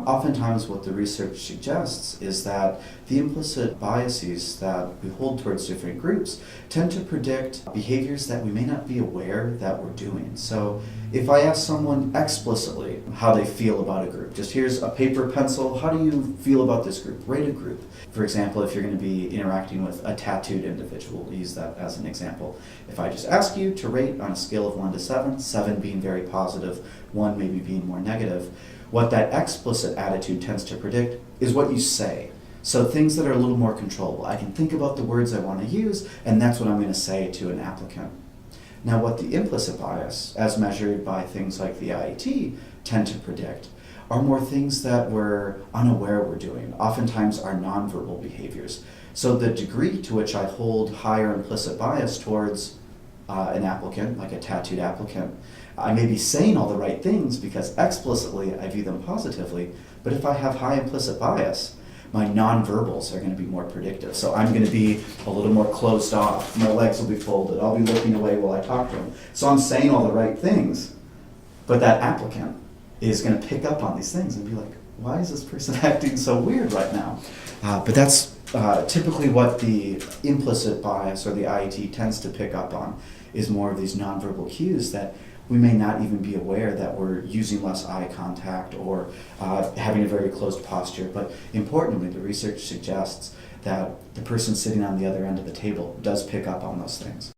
Oftentimes what the research suggests is that the implicit biases that we hold towards different groups tend to predict behaviors that we may not be aware that we're doing. So if I ask someone explicitly how they feel about a group, just here's a paper, pencil, how do you feel about this group? Rate a group. For example, if you're going to be interacting with a tattooed individual, we'll use that as an example. If I just ask you to rate on a scale of 1 to 7, 7 being very positive, 1 maybe being more negative, what that explicit attitude tends to predict is what you say. So things that are a little more controllable. I can think about the words I want to use, and that's what I'm going to say to an applicant. Now, what the implicit bias, as measured by things like the IAT, tend to predict are more things that we're unaware we're doing, oftentimes are nonverbal behaviors. So the degree to which I hold higher implicit bias towards an applicant, like a tattooed applicant, I may be saying all the right things because explicitly I view them positively, but if I have high implicit bias, my nonverbals are going to be more predictive. So I'm going to be a little more closed off. My legs will be folded. I'll be looking away while I talk to them. So I'm saying all the right things, but that applicant is going to pick up on these things and be like, why is this person acting so weird right now? But that's typically what the implicit bias or the IET tends to pick up on, is more of these nonverbal cues that we may not even be aware that we're using less eye contact or having a very closed posture. But importantly, the research suggests that the person sitting on the other end of the table does pick up on those things.